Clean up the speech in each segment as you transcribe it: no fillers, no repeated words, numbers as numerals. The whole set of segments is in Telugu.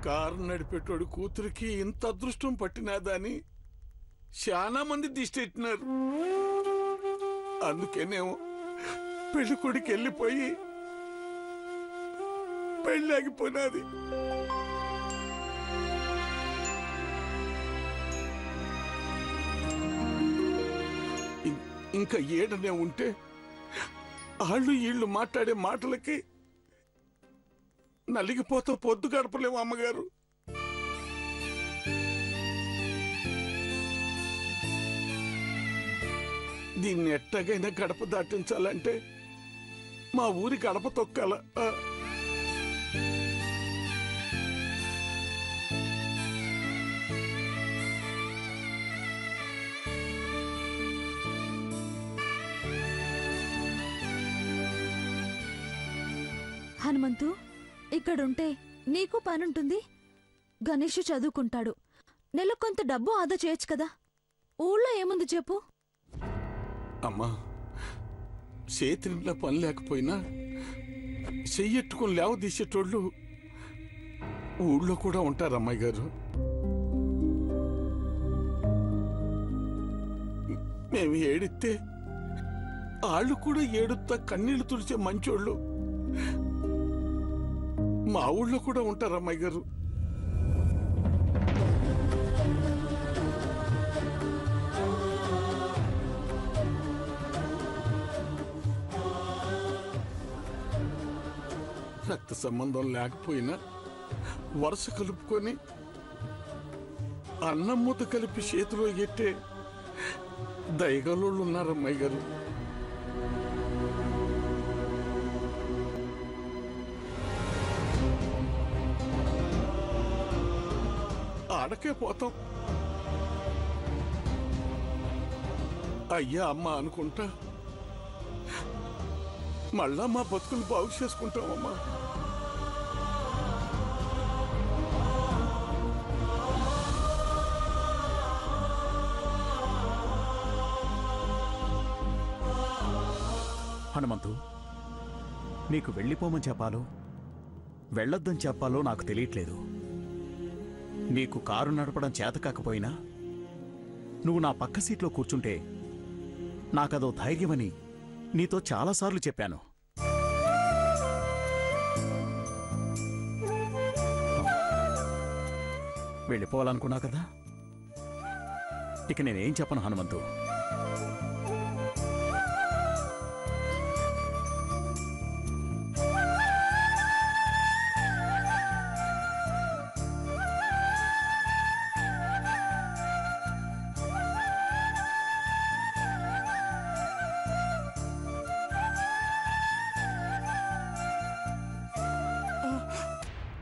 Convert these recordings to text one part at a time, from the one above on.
కారు నడిపేటోడి కూతురికి ఇంత అదృష్టం పట్టినాదా అని చాలా మంది దిష్టెట్టినారు. అందుకేనేమో పెళ్లి కొడుకు వెళ్ళిపోయి పెళ్లి ఆగిపోయినది. ఇంకా ఏడనే ఉంటే వాళ్ళు వీళ్ళు మాట్లాడే మాటలకి నలిగిపోతా పొద్దు గడపలేము అమ్మగారు. దీన్ని ఎట్టగైనా గడప దాటించాలంటే మా ఊరి గడప తొక్కాల. హనుమంతు, ఇక్కడుంటే నీకు పనుంటుంది. గణేష్ చదువుకుంటాడు. నెల కొంత డబ్బు ఆదా చేయొచ్చు కదా. ఊళ్ళో ఏముంది చెప్పు. అమ్మా, చేతిలో పని లేకపోయినా చెయ్యెట్టుకుని లేవదీసేటోళ్ళు ఊళ్ళో కూడా ఉంటారు అమ్మాయి గారు. మేము ఏడిస్తే వాళ్ళు కూడా ఏడుతా కన్నీళ్లు తుడిచే మంచోళ్ళు మా ఊళ్ళో కూడా ఉంటారు అమ్మాయి గారు. రక్త సంబంధం లేకపోయినా వరుస కలుపుకొని అన్నం మూత కలిపి చేతిలో ఎట్టే దయగలోళ్ళు ఉన్నారు అమ్మాయి గారు. ఆడకే పోతాం. అయ్యా అమ్మ అనుకుంటా మళ్ళా మా బతుకులు బాగు చేసుకుంటామమ్మా. హనుమంతు, నీకు వెళ్ళిపోమని చెప్పాలో వెళ్ళొద్దని చెప్పాలో నాకు తెలియట్లేదు. నీకు కారు నడపడం చేత కాకపోయినా నువ్వు నా పక్క సీట్లో కూర్చుంటే నాకదో ధైర్యమని నీతో చాలాసార్లు చెప్పాను. వెళ్ళిపోవాలనుకున్నా కదా. ఇక నేనేం చెప్పను హనుమంతు.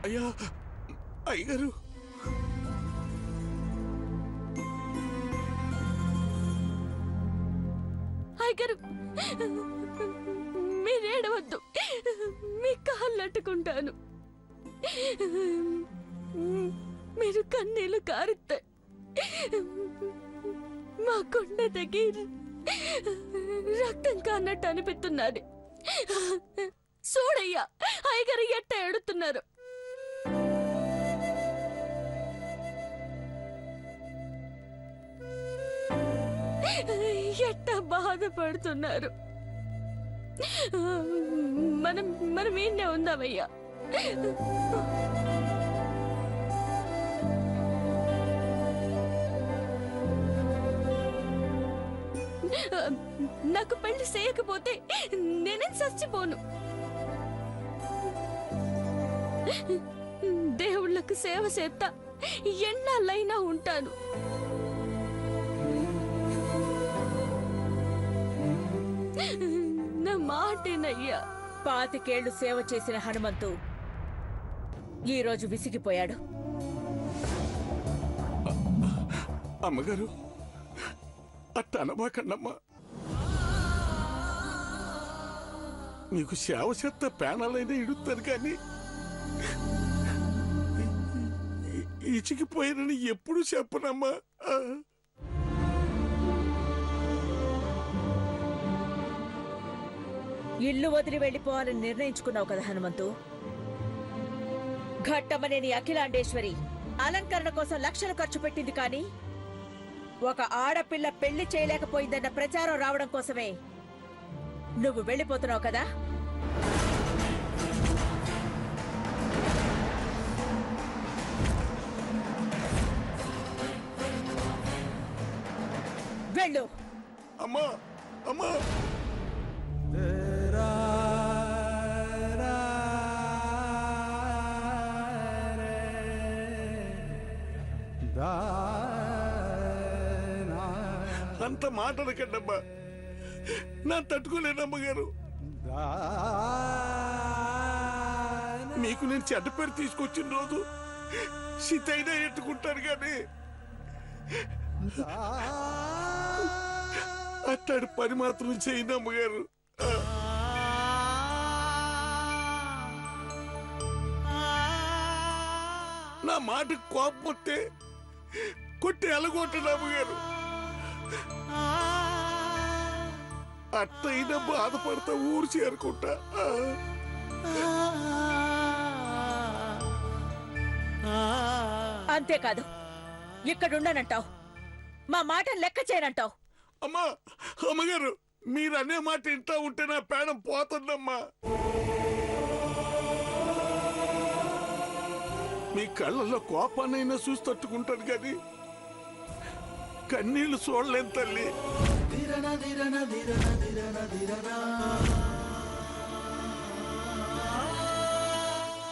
అయ్యా అయ్యగారు, అయ్యగారు మీరేడవద్దు, మీ కాళ్ళు అట్టుకుంటాను. మీరు కన్నీళ్ళు కారుతాయి. మా కొండ తగ్గి రక్తం కాన్నట్టు అనిపిస్తున్నది. చూడయ్యా, అయ్యగారు ఎట్ట ఏడుతున్నారు. ఎట్ట బాధపడుతున్నారు. మనం మనం ఈయనే ఉందామయ్యా. నాకు పెళ్లి చేయకపోతే నేనేం చచ్చిపోను. దేవుళ్ళకు సేవ చేస్తా ఎన్నాళ్ళైనా ఉంటాను. నా మాటేనయ్యా. 25 ఏళ్లు సేవ చేసిన హనుమంతు ఈరోజు విసిగిపోయాడు. అమ్మగారు అట్ట అనబాకండమ్మా. మీకు సేవ చెత్త పేనాలైనా ఇడుతాను కానీ ఇచికిపోయానని ఎప్పుడు చెప్పనమ్మా. ఇల్లు వదిలి వెళ్ళిపోవాలని నిర్ణయించుకున్నావు కదా హనుమంతు. ఘట్టమనేని అఖిలాండేశ్వరి అలంకరణ కోసం లక్షలు ఖర్చు పెట్టింది కానీ ఒక ఆడపిల్ల పెళ్లి చేయలేకపోయిందన్న ప్రచారం రావడం కోసమే నువ్వు వెళ్ళిపోతున్నావు కదా? వెళ్ళు. అమ్మా అమ్మా అంత మాటలకండమ్మా, నా తట్టుకోలేనమ్మగారు. మీకు నేను చెడ్డ పేరు తీసుకొచ్చిన రోజు సీతైనా ఎట్టుకుంటాను కానీ అట్టాడు పని మాత్రం చేయను అమ్మగారు. నా మాట కోపం వస్తే కొట్టి ఎలగొట్టను అమ్మగారు. అట్టయినా బాధపడతా ఊరు చేరుకుంటా. అంతేకాదు, ఇక్కడుండనంటావు, మా మాట లెక్క చేయనంటావు. అమ్మా అమ్మగారు, మీరు అనే మాట ఇంటా ఉంటే నా ప్రాణం పోతుందమ్మా. మీ కళ్ళల్లో కోపాన్నైనా చూసి తట్టుకుంటాను కానీ కన్నీళ్లు చూడలేను తల్లి.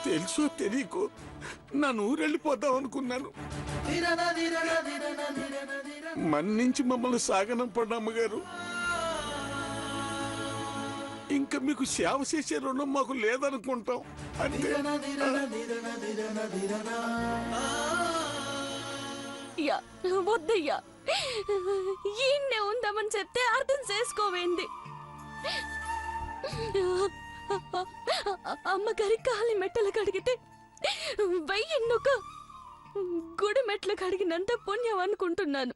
తెలుసో తెలియకో నన్ను ఊరెళ్ళిపోదాం అనుకున్నాను. మన్నించి మమ్మల్ని సాగనంపడమ్మగారు. ఇంకా మీకు సేవ చేసే రుణం మాకు లేదనుకుంటాం అంతే. వద్దయ్యా, ఈయన్నే ఉందామని చెప్తే అర్థం చేసుకోవేంది. అమ్మగారి కాలి మెట్టలు కడిగితే 1000 గుడి మెట్లు కడిగినంత పుణ్యం అనుకుంటున్నాను.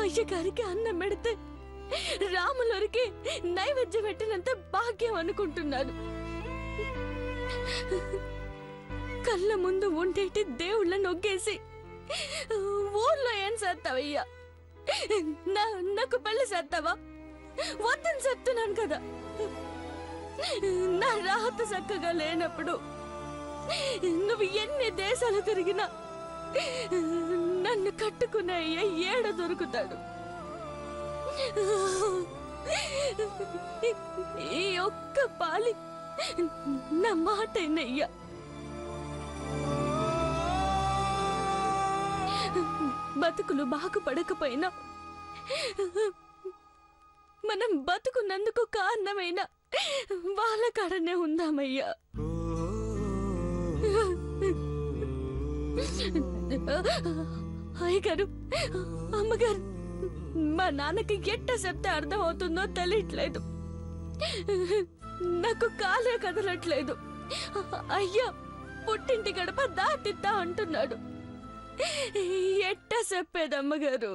అయ్యగారికి అన్నం పెడితే రాములరికి నైవేద్యం పెట్టినంత భాగ్యం అనుకుంటున్నాను. కళ్ళ ముందు ఉండేటి దేవుళ్ళ నొగ్గేసి ఊర్లో ఏం చేస్తావయ్యా? నాకు పెళ్లి చేస్తావా? వద్దని చెప్తున్నాను కదా. నా రాహత చక్కగా లేనప్పుడు నువ్వు ఎన్ని దేశాలు తిరిగినా నన్ను కట్టుకునే ఏడ దొరుకుతాడు. ఈ ఒక్క పాలి నా మాటైనయ్యా. బతుకులు బాగుపడకపోయినా మనం బతుకున్నందుకు కారణమైన వాళ్ళ కాడనే ఉందామయ్యా. అయ్యగారు, అమ్మగారు, మా నాన్నకి ఎట్ట చెప్తే అర్థం అవుతుందో తెలియట్లేదు. నాకు కాలే కదలట్లేదు. అయ్యా పుట్టింటి గడప దాటిద్దా అంటున్నాడు. ఎట్ట చెప్పేదమ్మగారు?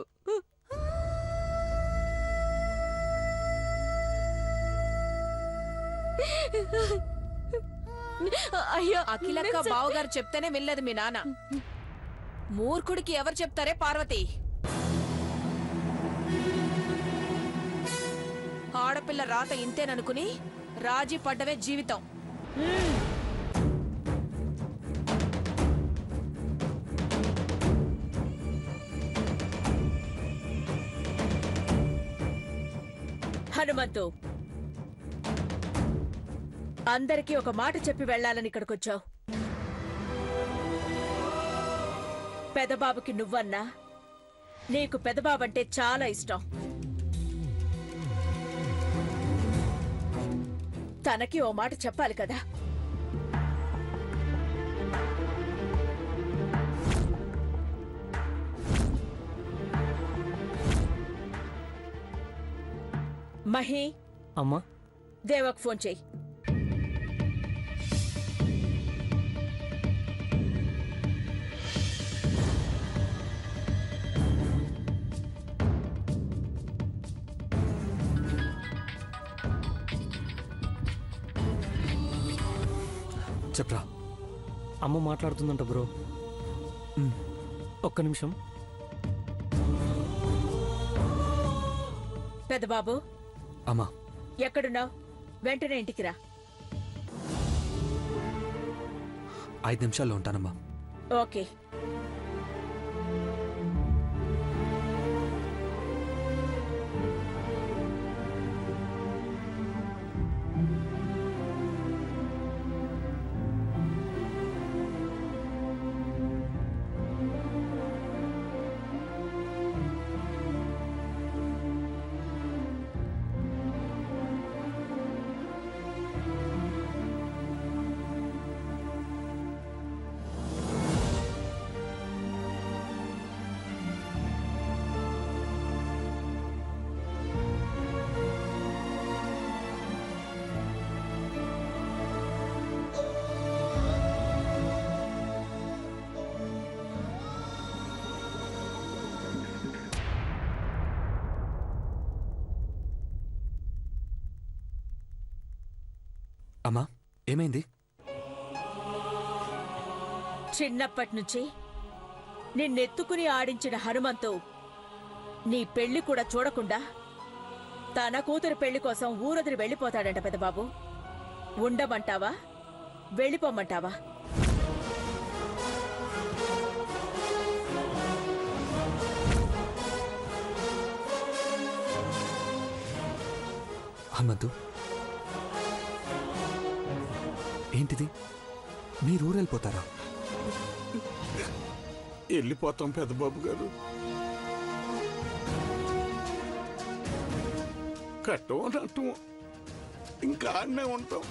అయ్యా, అఖిలక్క బావగారు చెప్తేనే వెళ్ళదు మీ నాన్న. మూర్ఖుడికి ఎవరు చెప్తారే పార్వతి? ఆడపిల్ల రాత ఇంతేననుకుని రాజీ పడ్డవే జీవితం. హనుమంతు, అందరికీ ఒక మాట చెప్పి వెళ్లాలని ఇక్కడికొచ్చావు. పెదబాబుకి నువ్వన్నా, నీకు పెదబాబంటే చాలా ఇష్టం. తనకి ఓ మాట చెప్పాలి కదా. మహి, అమ్మా, దేవకు ఫోన్ చెయ్యి. చెప్పరా. అమ్మ మాట్లాడుతుందంట బ్రో. ఒక్క నిమిషం. పెద్దబాబు. అమ్మా. ఎక్కడున్నావు? వెంటనే ఇంటికి రా. 5 నిమిషాల్లో ఉంటానమ్మా. ఓకే. అమ్మా, ఏమైంది? చిన్నప్పటి నుంచి నిన్నెత్తుకుని ఆడించిన హనుమంతు నీ పెళ్లి కూడా చూడకుండా తన కూతురు పెళ్లి కోసం ఊరొదిరి వెళ్ళిపోతాడంట పెద్దబాబు. ఉండమంటావా, వెళ్ళిపోమంటావా? హనుమంతు, ఏంటిది? మీరు ఊరెళ్ళిపోతారా? వెళ్ళిపోతాం పెద్దబాబు గారు. కట్టం ఇంకా ఆడనే ఉంటాం.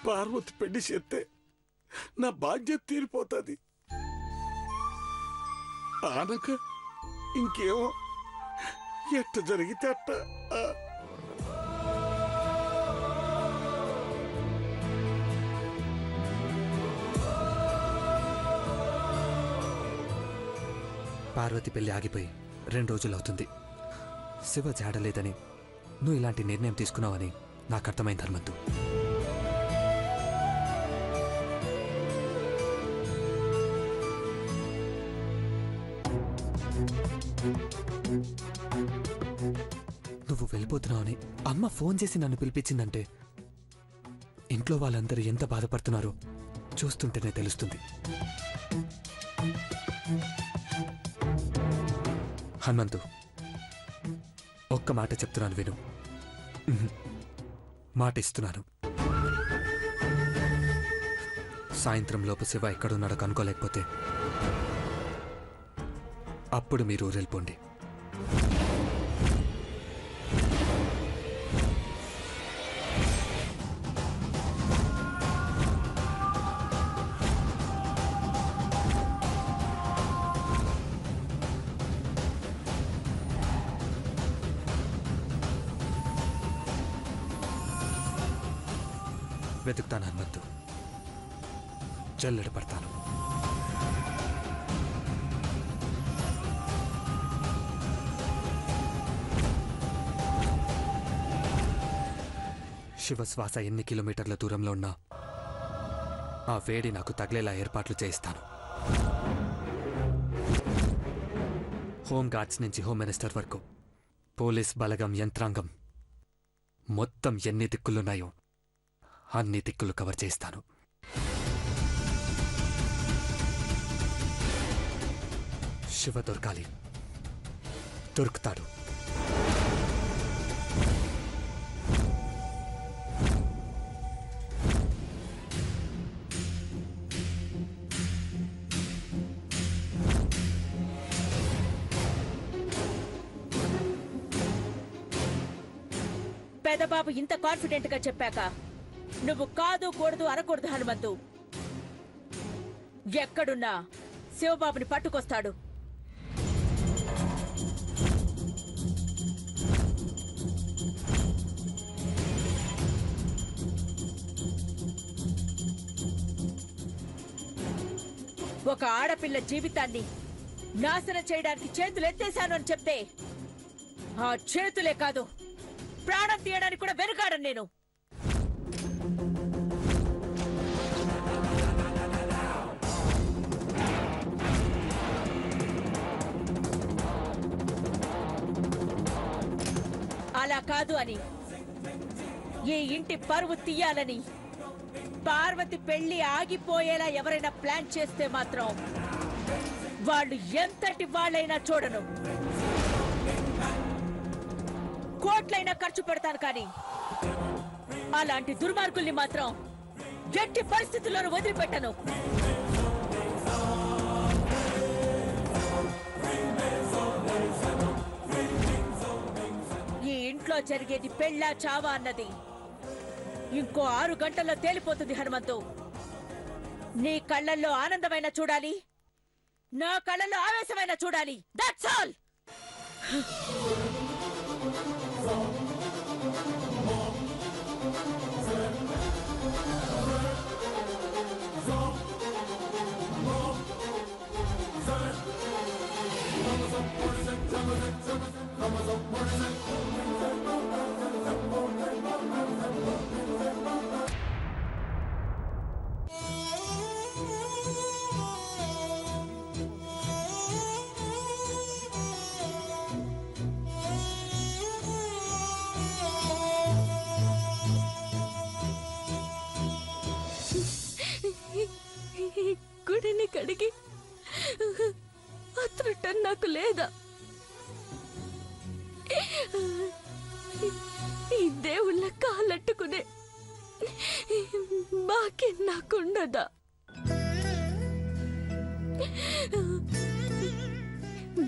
పార్వతి పెళ్లి చేస్తే నా బాధ్యత తీరిపోతుంది. ఆనక ఇంకేమో ఎట్ట జరిగితే అట్ట. పార్వతి పెళ్లి ఆగిపోయి 2 రోజులవుతుంది. శివ జాడలేదని నువ్వు ఇలాంటి నిర్ణయం తీసుకున్నావని నాకు అర్థమైంది హనుమంతు. నువ్వు వెళ్ళిపోతున్నావని అమ్మ ఫోన్ చేసి నన్ను పిలిపించిందంటే ఇంట్లో వాళ్ళందరూ ఎంత బాధపడుతున్నారో చూస్తుంటేనే తెలుస్తుంది. హనుమంతు, ఒక్క మాట చెప్తున్నాను విను. మాట ఇస్తున్నాను. సాయంత్రం లోపు శివ ఎక్కడున్నాడో కనుక్కోలేకపోతే అప్పుడు మీరు ఊరెళ్ళిపోండి. వెతుకుతాను హనుమంతు, జల్లెడ పడతాను. శివశ్వాస ఎన్ని కిలోమీటర్ల దూరంలో ఉన్నా ఆ వేడి నాకు తగిలేలా ఏర్పాట్లు చేయిస్తాను. హోమ్ గార్డ్స్ నుంచి హోమ్ మినిస్టర్ వరకు పోలీస్ బలగం, యంత్రాంగం మొత్తం ఎన్ని దిక్కులున్నాయో అన్ని దిక్కులు కవర్ చేస్తాను. శివ దొరకాలి, దొరుకుతాడు. పెదబాబు ఇంత కాన్ఫిడెంట్ గా చెప్పాక నువ్వు కాదు కూడదు అనకూడదు హనుమంతు. ఎక్కడున్నా శివబాబుని పట్టుకొస్తాడు. ఒక ఆడపిల్ల జీవితాన్ని నాశనం చేయడానికి చేతులు ఎత్తేశాను అని చెప్తే ఆ చేతులే కాదు, ప్రాణం తీయడానికి కూడా వెనుకాడను నేను. కాదు అని, ఈ ఇంటి పరువు తీయాలని పార్వతి పెళ్లి ఆగిపోయేలా ఎవరైనా ప్లాన్ చేస్తే మాత్రం వాళ్ళు ఎంతటి వాళ్ళైనా చూడను. కోట్లైనా ఖర్చు పెడతాను కానీ అలాంటి దుర్మార్గుల్ని మాత్రం ఎట్టి పరిస్థితుల్లోనూ వదిలిపెట్టను. ఈ ఇంట్లో జరిగేది పెళ్ళా చావా అన్నది ఇంకో 6 గంటల్లో తేలిపోతుంది హనుమంతు. నీ కళ్ళల్లో ఆనందమైన చూడాలి, నా కళ్ళల్లో ఆవేశమైన చూడాలి. That's all. గుడిని కడిగి అతృటం నాకు లేదా? ఈ దేవుళ్ళ కాలట్టుకునే బాకీ నాకుండదా?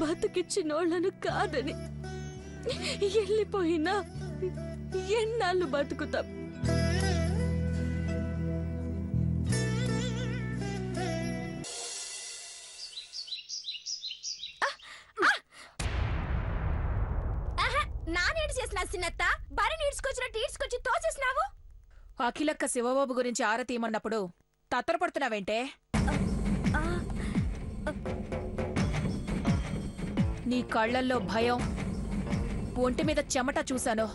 బతుకిచ్చినోళ్లను కాదని వెళ్ళిపోయినా ఎన్నాళ్ళు బతుకుతాం? నానేడు చేసిన సిన్నత్త బరి నీడ్చుకొచ్చినట్టు ఈడ్చుకొచ్చి తోచేసినావు. అఖిలక్క శివబాబు గురించి ఆరతీయమన్నప్పుడు తత్తరపడుతున్నావేంటే? నీ కళ్ళల్లో భయం, ఒంటి మీద చెమట చూశాను.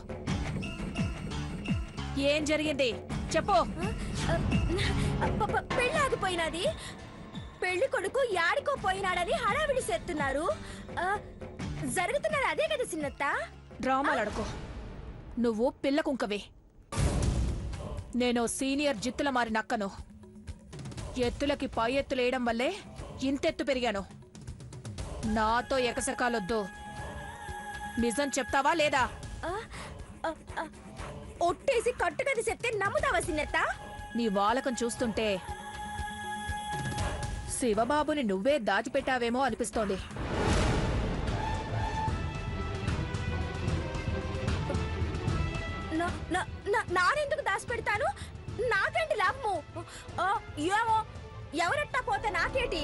ఏం జరిగింది చెప్పు. పెళ్లి ఆగిపోయినది. పెళ్లి కొడుకు యాడికో పోయినాడని హడావిడి చేస్తున్నారు. జరుగుతున్నది అదే కదా సిన్నత్త. డ్రామాలాడుకో. నువ్వు పిల్ల కుంకవే, నేను సీనియర్ జిత్తుల మారి నక్కను. ఎత్తులకి పై ఎత్తులేయడం వల్లే ఇంతెత్తు పెరిగాను. నాతో ఎకసకాలొద్దు. నిజం చెప్తావా లేదా? ఒట్టేసి కట్టుకది చెప్తే నమ్ముతావా సిన్నత్త? నీ వాలకం చూస్తుంటే శివబాబుని నువ్వే దాచిపెట్టావేమో అనిపిస్తోంది. నానెందుకు దాచిపెడతాను? నాకేంటి లాభము? ఏమో ఎవరట్టా పోతే నాకేటి?